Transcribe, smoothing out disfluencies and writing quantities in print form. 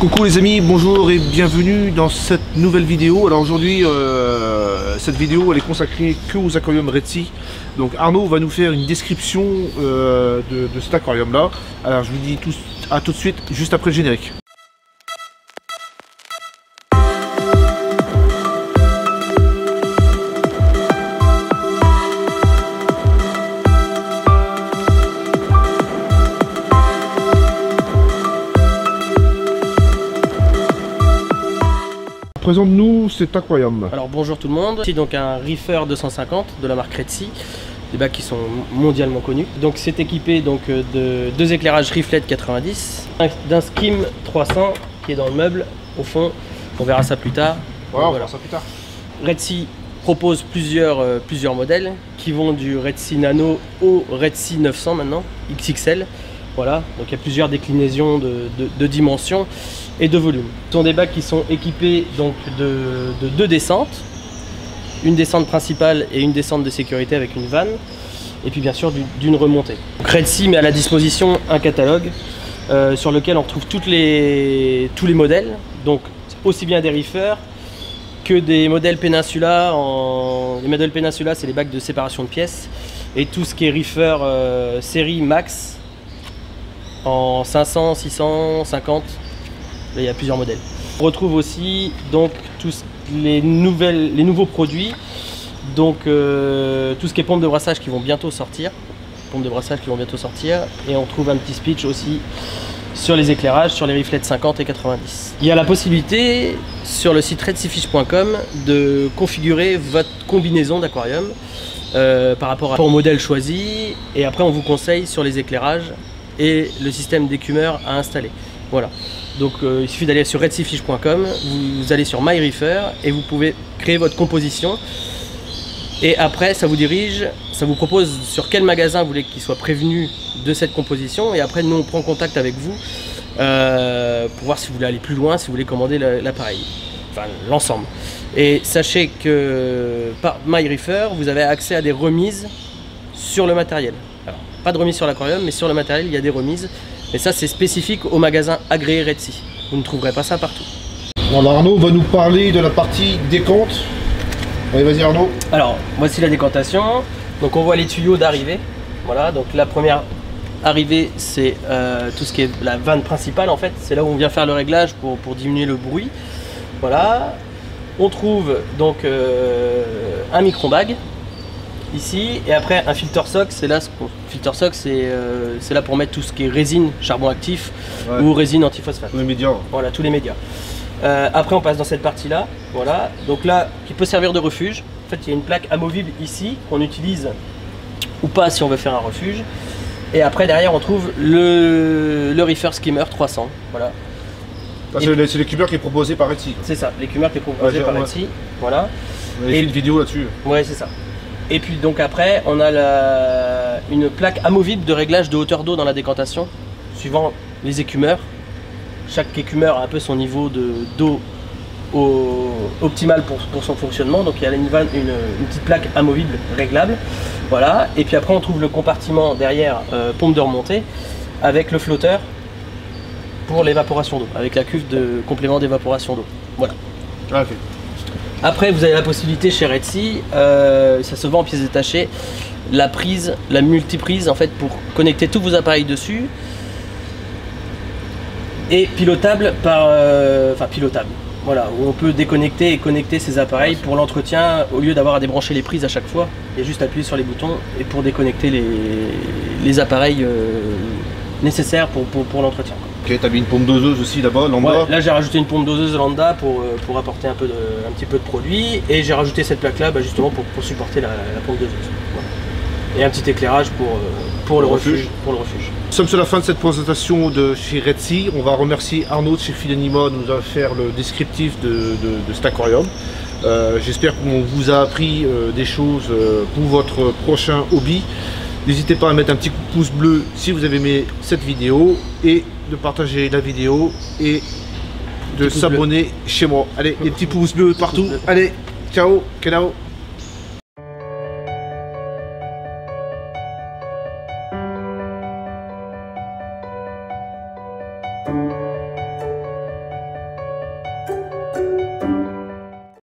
Coucou les amis, bonjour et bienvenue dans cette nouvelle vidéo. Alors aujourd'hui, cette vidéo elle est consacrée que aux aquariums Red Sea. Donc Arnaud va nous faire une description de cet aquarium là. Alors je vous dis à tout de suite, juste après le générique. Présente-nous cet aquarium. Alors bonjour tout le monde, c'est donc un Reefer 250 de la marque Red Sea, des bacs qui sont mondialement connus. Donc c'est équipé donc de deux éclairages Reflet 90, d'un Skim 300 qui est dans le meuble au fond, on verra ça plus tard. Voilà, on verra ça plus tard. Red Sea propose plusieurs modèles qui vont du Red Sea Nano au Red Sea 900 maintenant, XXL. Voilà, donc il y a plusieurs déclinaisons de dimensions et de volume. Ce sont des bacs qui sont équipés donc de deux descentes, une descente principale et une descente de sécurité avec une vanne, et puis bien sûr d'une remontée. Donc Red Sea met à la disposition un catalogue sur lequel on retrouve tous les modèles, donc aussi bien des reefers que des modèles Peninsula. Les modèles Peninsula, c'est les bacs de séparation de pièces, et tout ce qui est reefer série max en 500, 600, 50. Là, il y a plusieurs modèles. On retrouve aussi donc tous les nouveaux produits, donc tout ce qui est pompes de brassage qui vont bientôt sortir, et on trouve un petit speech aussi sur les éclairages, sur les reflets 50 et 90. Il y a la possibilité sur le site redseafish.com de configurer votre combinaison d'aquarium par rapport au modèle choisi, et après on vous conseille sur les éclairages et le système d'écumeur à installer. Voilà. Donc il suffit d'aller sur redseafish.com, vous allez sur My Reefer et vous pouvez créer votre composition. Et après ça vous propose sur quel magasin vous voulez qu'il soit prévenu de cette composition. Et après nous on prend contact avec vous pour voir si vous voulez aller plus loin, si vous voulez commander l'appareil, enfin l'ensemble. Et sachez que par My Reefer vous avez accès à des remises sur le matériel. Alors, pas de remise sur l'aquarium, mais sur le matériel il y a des remises. Et ça c'est spécifique au magasin agréé Red Sea. Vous ne trouverez pas ça partout. Bon, Arnaud va nous parler de la partie décompte. Allez, vas-y Arnaud. Alors voici la décantation. Donc on voit les tuyaux d'arrivée. Voilà, donc la première arrivée c'est tout ce qui est la vanne principale en fait. C'est là où on vient faire le réglage pour diminuer le bruit. Voilà. On trouve donc un micro-bag ici, et après un filter sock. C'est là, filter sock c'est là pour mettre tout ce qui est résine, charbon actif, ouais, ou résine antiphosphate. Tous les médias. Voilà, tous les médias. Après on passe dans cette partie là, voilà, donc là qui peut servir de refuge. En fait il y a une plaque amovible ici qu'on utilise ou pas si on veut faire un refuge. Et après derrière on trouve le Reefer Skimmer 300, voilà. C'est l'écumeur qui est proposé par Red Sea. C'est ça, l'écumeur qui est proposé par Red Sea, voilà. On a fait une vidéo là-dessus. Ouais, c'est ça. Et puis donc après on a une plaque amovible de réglage de hauteur d'eau dans la décantation suivant les écumeurs. Chaque écumeur a un peu son niveau d'eau optimal pour son fonctionnement. Donc il y a une petite plaque amovible réglable, voilà. Et puis après on trouve le compartiment derrière pompe de remontée avec le flotteur pour l'évaporation d'eau, avec la cuve de complément d'évaporation d'eau, voilà. Ah, okay. Après vous avez la possibilité chez Red Sea, ça se vend en pièces détachées, la multiprise en fait pour connecter tous vos appareils dessus, et pilotable pilotable, voilà, où on peut déconnecter et connecter ces appareils pour l'entretien. Au lieu d'avoir à débrancher les prises à chaque fois, il y a juste à appuyer sur les boutons et pour déconnecter les appareils nécessaires pour l'entretien. Ok, tu as mis une pompe doseuse aussi là-bas, lambda. Ouais, là j'ai rajouté une pompe doseuse lambda pour apporter un petit peu de produit, et j'ai rajouté cette plaque là justement pour supporter la pompe doseuse. Voilà. Et un petit éclairage pour le refuge. Nous sommes sur la fin de cette présentation de chez Red Sea. On va remercier Arnaud de chez Philanima de nous avoir fait le descriptif de cet aquarium. J'espère qu'on vous a appris des choses pour votre prochain hobby. N'hésitez pas à mettre un petit pouce bleu si vous avez aimé cette vidéo, et de partager la vidéo et de s'abonner chez moi. Allez, les petits pouces bleus partout. Allez, ciao, ciao.